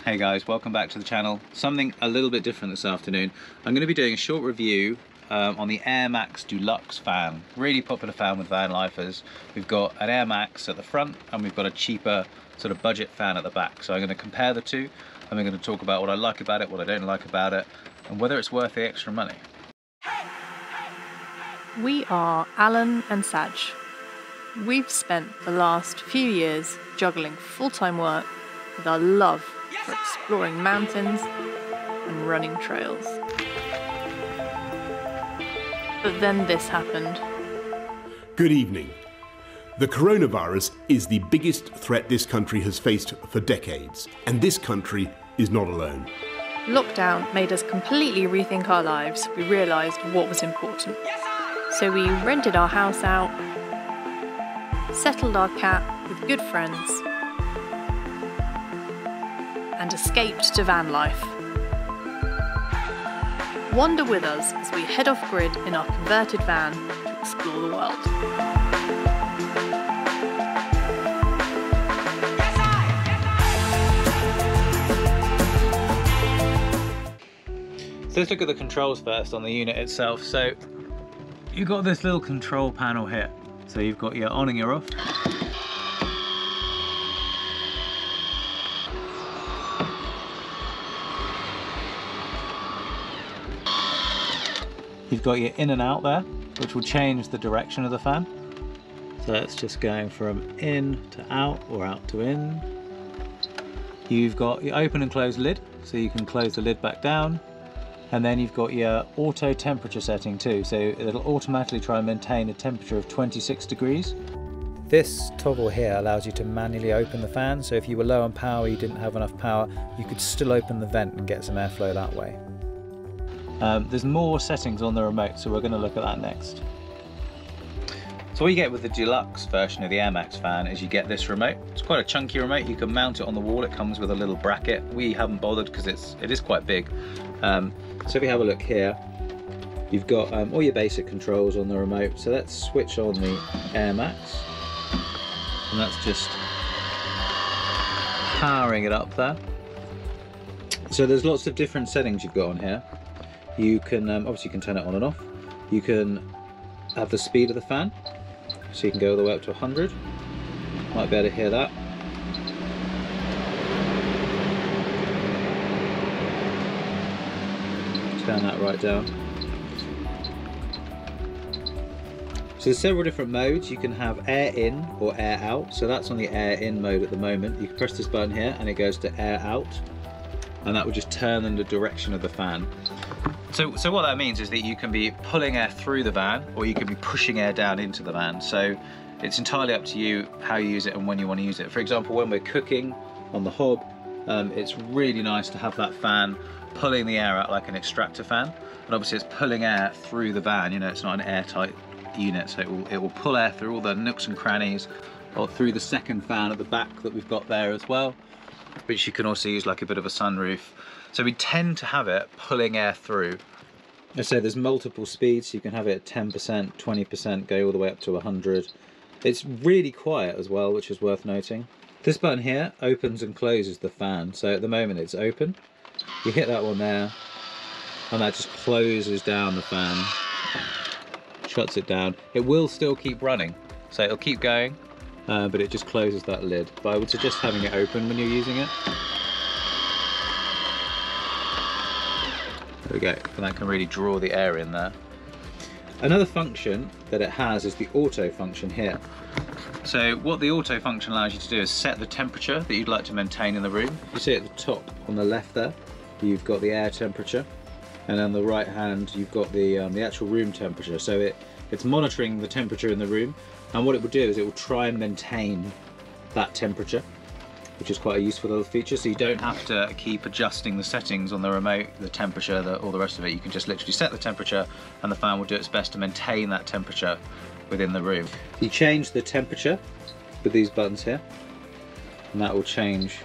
Hey guys, welcome back to the channel. Something a little bit different this afternoon. I'm going to be doing a short review on the Maxxair Deluxe Fan. Really popular fan with van lifers. We've got an Max at the front and we've got a cheaper sort of budget fan at the back. So I'm going to compare the two and we're going to talk about what I like about it, what I don't like about it, and whether it's worth the extra money. We are Alan and Sadge. We've spent the last few years juggling full-time work with our love for exploring mountains and running trails. But then this happened. Good evening. The coronavirus is the biggest threat this country has faced for decades, and this country is not alone. Lockdown made us completely rethink our lives. We realised what was important. So we rented our house out, settled our cat with good friends, and escaped to van life. Wander with us as we head off grid in our converted van to explore the world. So let's look at the controls first on the unit itself. So you've got this little control panel here. So you've got your on and your off. You've got your in and out there, which will change the direction of the fan. So that's just going from in to out or out to in. You've got your open and close lid, so you can close the lid back down. And then you've got your auto temperature setting too, so it'll automatically try and maintain a temperature of 26 degrees. This toggle here allows you to manually open the fan, so if you were low on power, you didn't have enough power, you could still open the vent and get some airflow that way. There's more settings on the remote, so we're going to look at that next. So what you get with the deluxe version of the Maxxair fan is you get this remote. It's quite a chunky remote. You can mount it on the wall. It comes with a little bracket. We haven't bothered because it is quite big. So if you have a look here, you've got all your basic controls on the remote. So let's switch on the Max, and that's just powering it up there. So there's lots of different settings you've got on here. You can obviously you can turn it on and off. You can have the speed of the fan, so you can go all the way up to 100. Might be able to hear that. Turn that right down. So there's several different modes. You can have air in or air out. So that's on the air in mode at the moment. You can press this button here and it goes to air out, and that will just turn in the direction of the fan. So what that means is that you can be pulling air through the van, or you can be pushing air down into the van. So it's entirely up to you how you use it and when you want to use it. For example, when we're cooking on the hob, it's really nice to have that fan pulling the air out like an extractor fan. And obviously it's pulling air through the van, you know, it's not an airtight unit, so it will pull air through all the nooks and crannies, or through the second fan at the back that we've got there as well, which you can also use like a bit of a sunroof. So we tend to have it pulling air through. I say there's multiple speeds, so you can have it at 10%, 20%, go all the way up to 100. It's really quiet as well, which is worth noting. This button here opens and closes the fan. So at the moment it's open. You hit that one there, and that just closes down the fan, shuts it down. It will still keep running, so it'll keep going, but it just closes that lid. But I would suggest having it open when you're using it. There we go, and that can really draw the air in there. Another function that it has is the auto function here. So what the auto function allows you to do is set the temperature that you'd like to maintain in the room. You see at the top on the left there, you've got the air temperature, and on the right hand you've got the actual room temperature. So it's monitoring the temperature in the room, and what it will do is it will try and maintain that temperature, which is quite a useful little feature. So you don't have to keep adjusting the settings on the remote, the temperature, all the rest of it. You can just literally set the temperature and the fan will do its best to maintain that temperature within the room. You change the temperature with these buttons here, and that will change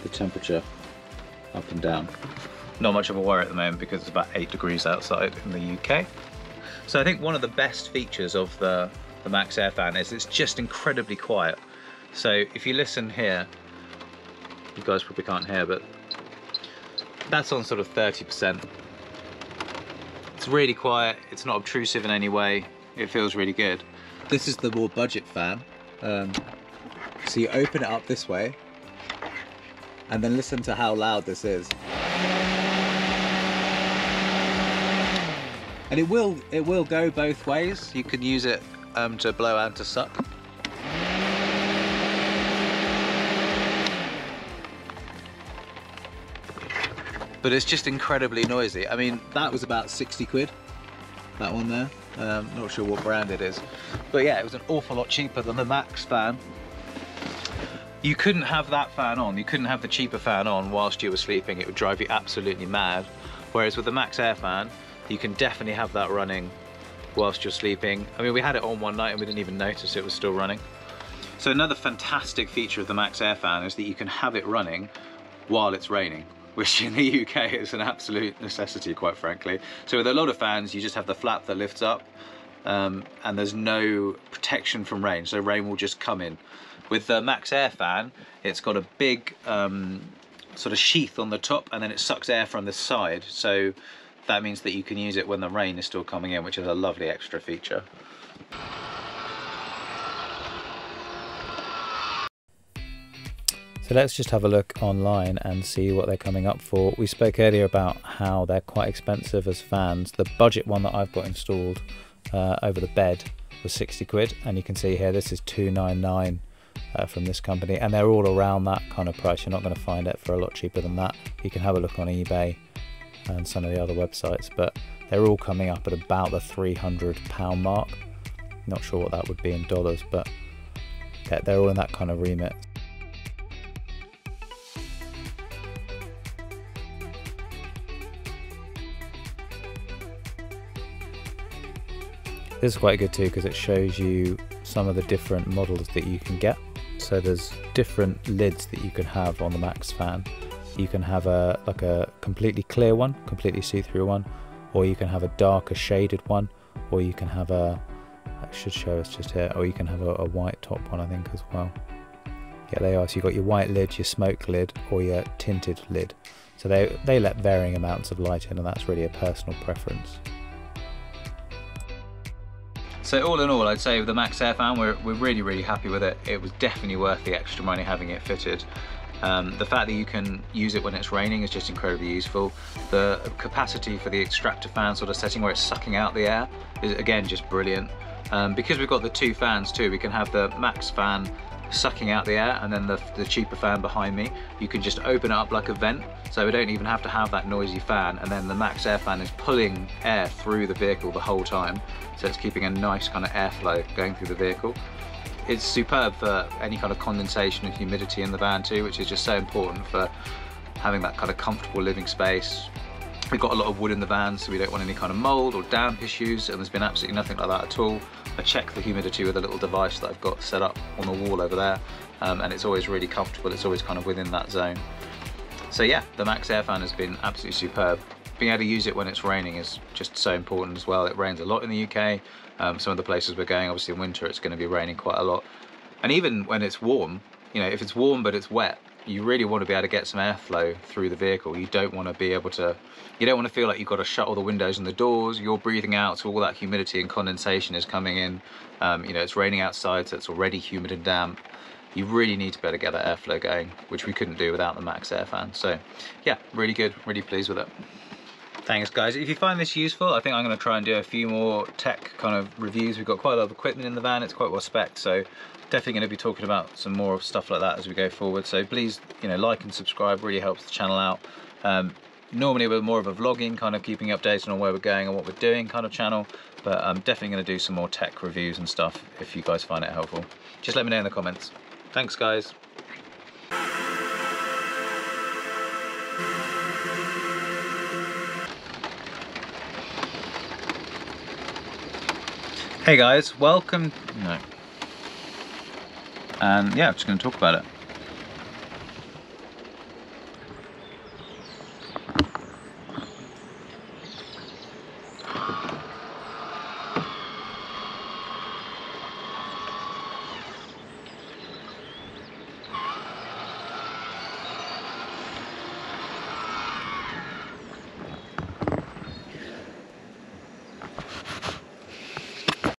the temperature up and down. Not much of a worry at the moment because it's about 8 degrees outside in the UK. So I think one of the best features of the Maxxair fan is it's just incredibly quiet. So if you listen here, You guys probably can't hear, but that's on sort of 30%. It's really quiet, it's not obtrusive in any way, it feels really good. This is the more budget fan. So you open it up this way, and then listen to how loud this is. And it will go both ways. You can use it to blow and to suck. But it's just incredibly noisy. I mean, that was about 60 quid, that one there. Not sure what brand it is. But yeah, it was an awful lot cheaper than the Max fan. You couldn't have that fan on, you couldn't have the cheaper fan on whilst you were sleeping. It would drive you absolutely mad. Whereas with the Maxxair fan, you can definitely have that running whilst you're sleeping. I mean, we had it on one night and we didn't even notice it was still running. So another fantastic feature of the Maxxair fan is that you can have it running while it's raining, which in the UK is an absolute necessity, quite frankly. So with a lot of fans, you just have the flap that lifts up and there's no protection from rain, so rain will just come in. With the Maxxair fan, it's got a big sort of sheath on the top, and then it sucks air from the side, so that means that you can use it when the rain is still coming in, which is a lovely extra feature. So let's just have a look online and see what they're coming up for. We spoke earlier about how they're quite expensive as fans. The budget one that I've got installed over the bed was 60 quid, and you can see here this is 299 from this company, and they're all around that kind of price. You're not going to find it for a lot cheaper than that. You can have a look on eBay and some of the other websites, but they're all coming up at about the £300 mark. Not sure what that would be in dollars, but yeah, they're all in that kind of remit. This is quite good too because it shows you some of the different models that you can get. So there's different lids that you can have on the Max fan. You can have like a completely clear one, completely see-through one, or you can have a darker shaded one, or you can have that should show us just here, or you can have a white top one, I think, as well. Yeah, they are. So you've got your white lid, your smoke lid, or your tinted lid. So they let varying amounts of light in, and that's really a personal preference. So all in all, I'd say with the Maxxair fan, we're really, really happy with it. It was definitely worth the extra money having it fitted. The fact that you can use it when it's raining is just incredibly useful. The capacity for the extractor fan sort of setting where it's sucking out the air is, again, just brilliant. Because we've got the two fans too, we can have the Max fan sucking out the air and then the cheaper fan behind me. You can just open it up like a vent, so we don't even have to have that noisy fan, and then the Maxxair fan is pulling air through the vehicle the whole time, so it's keeping a nice kind of airflow going through the vehicle. It's superb for any kind of condensation and humidity in the van too, which is just so important for having that kind of comfortable living space. We've got a lot of wood in the van, so we don't want any kind of mold or damp issues, and there's been absolutely nothing like that at all. I check the humidity with a little device that I've got set up on the wall over there, and it's always really comfortable. It's always kind of within that zone. So yeah, the Maxxair fan has been absolutely superb. Being able to use it when it's raining is just so important as well. It rains a lot in the UK. Some of the places we're going, obviously in winter, it's going to be raining quite a lot. And even when it's warm, you know, if it's warm but it's wet, you really want to be able to get some airflow through the vehicle. You don't want to be able to, you don't want to feel like you've got to shut all the windows and the doors. You're breathing out, so all that humidity and condensation is coming in. You know, it's raining outside, so it's already humid and damp. You really need to be able to get that airflow going, which we couldn't do without the Maxxair fan. So yeah, really good, really pleased with it. Thanks guys. If you find this useful, I think I'm going to try and do a few more tech kind of reviews. We've got quite a lot of equipment in the van, it's quite well spec'd, so definitely going to be talking about some more stuff like that as we go forward. So please, you know, like and subscribe, really helps the channel out. Normally we're more of a vlogging, kind of keeping updated on where we're going and what we're doing kind of channel, but I'm definitely going to do some more tech reviews and stuff if you guys find it helpful. Just let me know in the comments. Thanks guys. Hey guys, welcome. No. And yeah, I'm just going to talk about it.